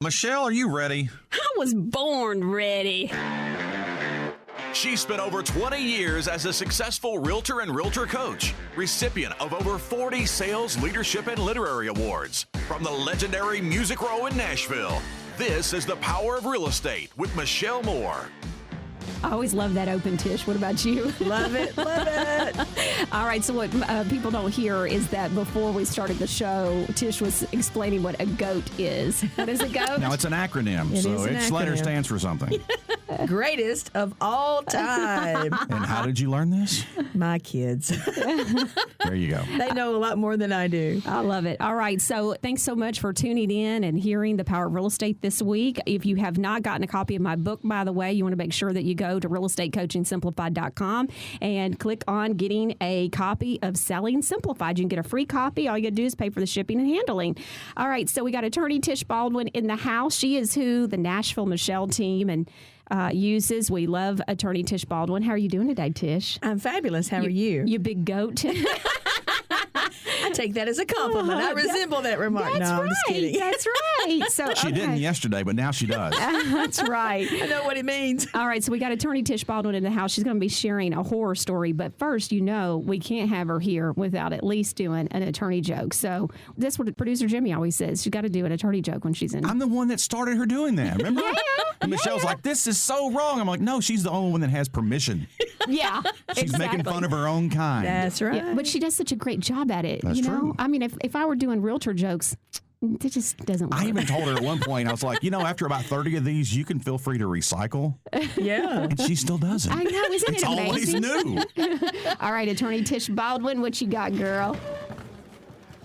Michelle, are you ready? I was born ready. She spent over 20 years as a successful realtor and realtor coach, recipient of over 40 sales, leadership, and literary awards from the legendary Music Row in Nashville. This is The Power of Real Estate with Michelle Moore. I always love that open, Tish. What about you? Love it, love it. All right, so what people don't hear is that before we started the show, Tish was explaining what a GOAT is. What is a GOAT? Now, it's an acronym, so each letter stands for something. Greatest of all time. And how did you learn this? My kids. There you go. They know a lot more than I do. I love it. All right, so thanks so much for tuning in and hearing The Power of Real Estate this week. If you have not gotten a copy of my book, by the way, you want to make sure that you go to realestatecoachingsimplified.com and click on getting a copy of Selling Simplified. You can get a free copy. All you got to do is pay for the shipping and handling. All right, so we got attorney Tish Baldwin in the house. She is who the Nashville Michelle team and uses. We love attorney Tish Baldwin. How are you doing today, Tish? I'm fabulous. How are you? You big goat. I take that as a compliment. I resemble that remark. That's no, right. I'm just kidding. That's right. So She didn't yesterday, but now she does. That's right. I know what it means. All right, so we got attorney Tish Baldwin in the house. She's going to be sharing a horror story. But first, we can't have her here without at least doing an attorney joke. So that's what producer Jimmy always says. She's got to do an attorney joke when she's in. I'm the one that started her doing that, remember? And Michelle's like, this is so wrong. I'm like, no, she's the only one that has permission. Yeah, She's making fun of her own kind. That's right. Yeah, but she does such a great job at it. That's true. I mean, if I were doing realtor jokes, it just doesn't work. I even told her at one point, I was like, after about 30 of these, you can feel free to recycle. Yeah. And she still doesn't. I know, isn't It's it amazing? always new. All right, attorney Tish Baldwin, what you got, girl?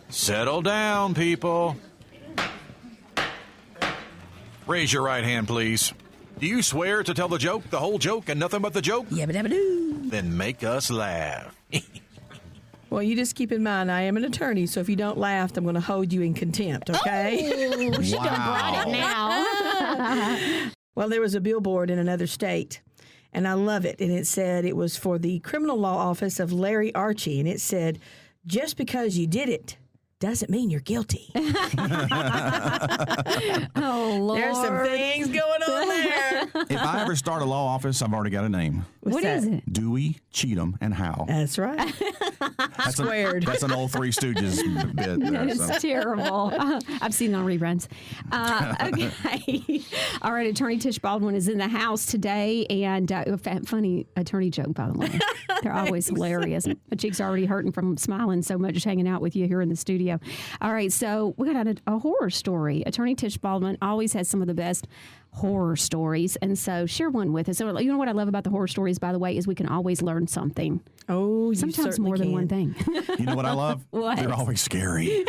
Settle down, people. Raise your right hand, please. Do you swear to tell the joke, the whole joke, and nothing but the joke? Yabba dabba doo. Then make us laugh. Well, you just keep in mind, I am an attorney, so if you don't laugh, I'm going to hold you in contempt, okay? Oh, she done brought it now. Well, there was a billboard in another state, and I love it. And it said it was for the criminal law office of Larry Archie. And it said, just because you did it doesn't mean you're guilty. Oh, Lord. There's some things going on there. If I ever start a law office, I've already got a name. What is it? Dewey, Cheatham, and Howe. That's right. That's Squared. That's an old Three Stooges bit there. That is terrible. I've seen it on reruns. Okay. All right. Attorney Tish Baldwin is in the house today. And funny attorney joke, by the way. They're always hilarious. My cheeks are already hurting from smiling so much hanging out with you here in the studio. All right. So we got a horror story. Attorney Tish Baldwin always has some of the best horror stories. And so share one with us. So, you know what I love about the horror stories, by the way, is we can always learn something. Oh, you Sometimes more than one thing. You know what I love? What? They're always scary.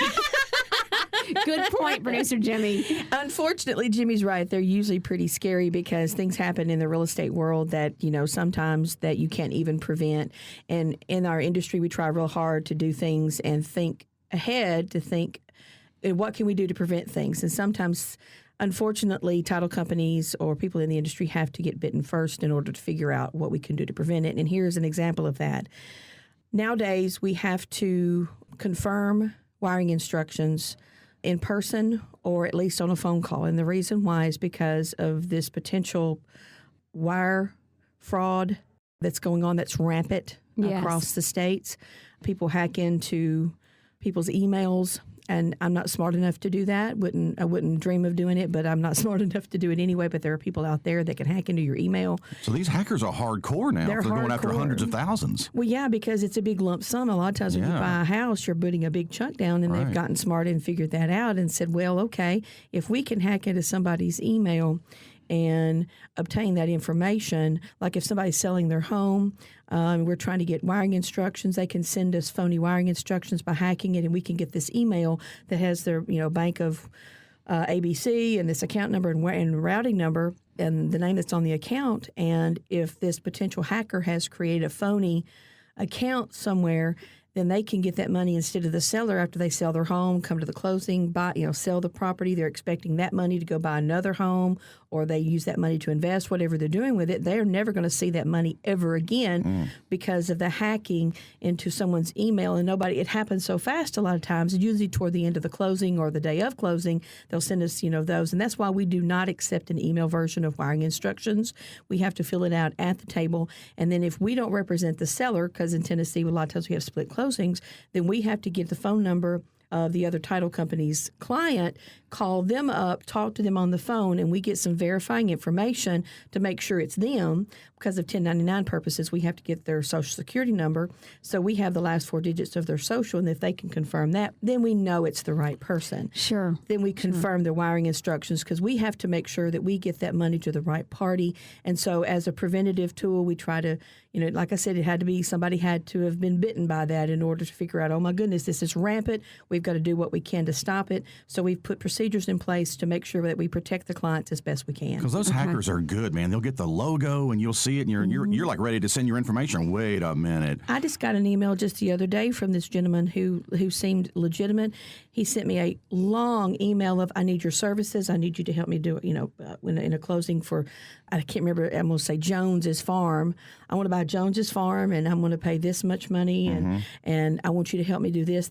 Good point, producer Jimmy. Unfortunately, Jimmy's right. They're usually pretty scary because things happen in the real estate world that, sometimes that you can't even prevent. And in our industry, we try real hard to do things and think ahead to think, what can we do to prevent things? And sometimes, unfortunately, title companies or people in the industry have to get bitten first in order to figure out what we can do to prevent it. And here's an example of that. Nowadays, we have to confirm wiring instructions in person or at least on a phone call. And the reason why is because of this potential wire fraud that's going on that's rampant across the states. People hack into people's emails. And I'm not smart enough to do that. I wouldn't dream of doing it, but I'm not smart enough to do it anyway. But there are people out there that can hack into your email. So these hackers are hardcore now. They're going after hardcore. hundreds of thousands. Well, yeah, because it's a big lump sum. A lot of times when you buy a house, you're putting a big chunk down, and they've gotten smart and figured that out and said, well, okay, if we can hack into somebody's email and obtain that information, like if somebody's selling their home, we're trying to get wiring instructions, they can send us phony wiring instructions by hacking it, and we can get this email that has their bank of ABC and this account number and routing number and the name that's on the account. And if this potential hacker has created a phony account somewhere, then they can get that money instead of the seller after they sell their home, come to the closing, buy, sell the property. They're expecting that money to go buy another home, or they use that money to invest, whatever they're doing with it. They're never going to see that money ever again because of the hacking into someone's email. And it happens so fast a lot of times. Usually toward the end of the closing or the day of closing, they'll send us, those. And that's why we do not accept an email version of wiring instructions. We have to fill it out at the table. And then if we don't represent the seller, because in Tennessee, a lot of times we have split closings, then we have to get the phone number of the other title company's client, call them up, talk to them on the phone, and we get some verifying information to make sure it's them. Because of 1099 purposes, we have to get their Social Security number. So we have the last 4 digits of their social, and if they can confirm that, then we know it's the right person. Sure. Then we confirm the wiring instructions, because we have to make sure that we get that money to the right party. And so as a preventative tool, we try to, like I said, somebody had to have been bitten by that in order to figure out, oh my goodness, this is rampant. We've got to do what we can to stop it. So we've put procedures in place to make sure that we protect the clients as best we can. Because those hackers are good, man. They'll get the logo and you'll see it, and you're like ready to send your information. Wait a minute. I just got an email just the other day from this gentleman who seemed legitimate. He sent me a long email of, I need your services. I need you to help me do it, in a closing for, I can't remember, I'm going to say Jones's Farm. I want to buy Jones's Farm, and I'm going to pay this much money, and I want you to help me do this.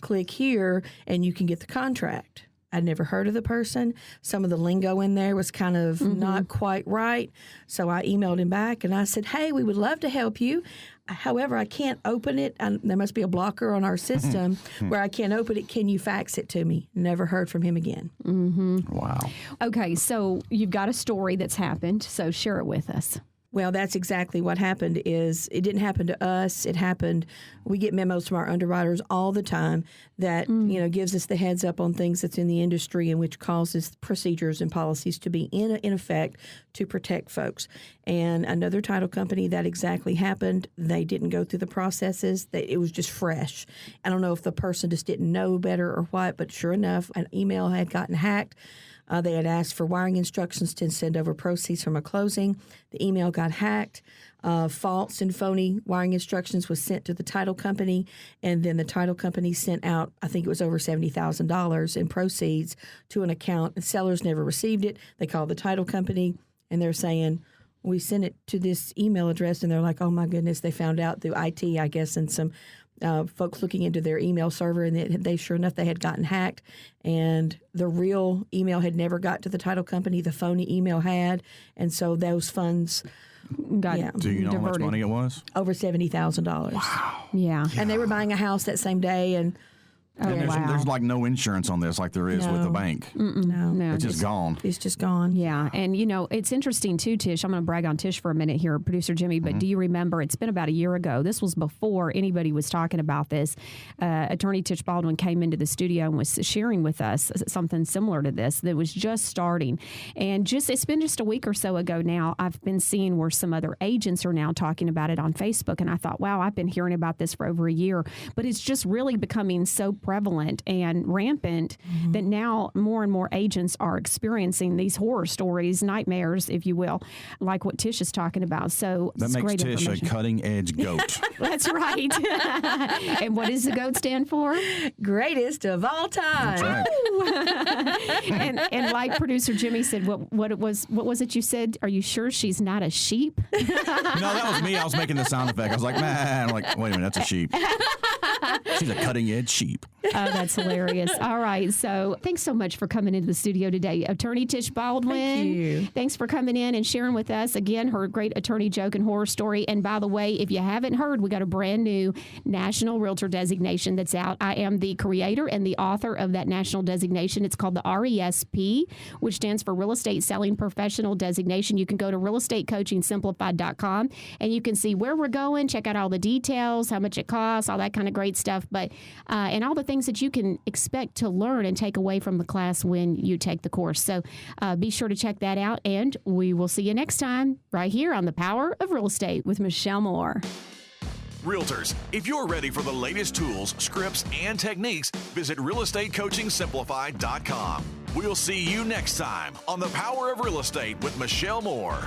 Click here, and you can get the contract. I'd never heard of the person. Some of the lingo in there was kind of not quite right. So I emailed him back, and I said, hey, we would love to help you. However, I can't open it. There must be a blocker on our system where I can't open it. Can you fax it to me? Never heard from him again. Wow. Okay, so you've got a story that's happened, so share it with us. Well, that's exactly what happened. Is it didn't happen to us. It happened. We get memos from our underwriters all the time that gives us the heads up on things that's in the industry, and which causes procedures and policies to be in effect to protect folks. And another title company, that exactly happened. They didn't go through the processes. It was just fresh. I don't know if the person just didn't know better or what, but sure enough, an email had gotten hacked. They had asked for wiring instructions to send over proceeds from a closing. The email got hacked. False and phony wiring instructions was sent to the title company, and then the title company sent out, I think it was over $70,000 in proceeds to an account. The sellers never received it. They called the title company, and they're saying, we sent it to this email address, and they're like, oh my goodness, they found out through IT, I guess, and some folks looking into their email server, and they sure enough, they had gotten hacked, and the real email had never got to the title company. The phony email had, and so those funds got Do you know how much money it was? Over $70,000. Wow. Yeah. And they were buying a house that same day, and And there's like no insurance on this like there is with the bank. no, It's just gone. It's just gone. Yeah. And, it's interesting, too, Tish. I'm going to brag on Tish for a minute here, producer Jimmy. But do you remember, it's been about a year ago. This was before anybody was talking about this. Attorney Tish Baldwin came into the studio and was sharing with us something similar to this that was just starting. And it's been just a week or so ago now, I've been seeing where some other agents are now talking about it on Facebook. And I thought, wow, I've been hearing about this for over a year. But it's just really becoming so prevalent and rampant that now more and more agents are experiencing these horror stories, nightmares, if you will, like what Tish is talking about. So that makes great Tish a cutting-edge goat. That's right. And what does the GOAT stand for? Greatest of all time. That's right. and like producer Jimmy said, what was it you said? Are you sure she's not a sheep? No, that was me. I was making the sound effect. I was like, man. I'm like, wait a minute, that's a sheep. She's a cutting-edge sheep. Oh, that's hilarious. All right. So thanks so much for coming into the studio today. Attorney Tish Baldwin. Thank you. Thanks for coming in and sharing with us, again, her great attorney joke and horror story. And by the way, if you haven't heard, we got a brand new National Realtor designation that's out. I am the creator and the author of that national designation. It's called the RESP, which stands for Real Estate Selling Professional Designation. You can go to realestatecoachingsimplified.com and you can see where we're going, check out all the details, how much it costs, all that kind of great stuff. But and all the things that you can expect to learn and take away from the class when you take the course. So be sure to check that out, and we will see you next time right here on The Power of Real Estate with Michelle Moore. Realtors, if you're ready for the latest tools, scripts, and techniques, visit realestatecoachingsimplified.com. We'll see you next time on The Power of Real Estate with Michelle Moore.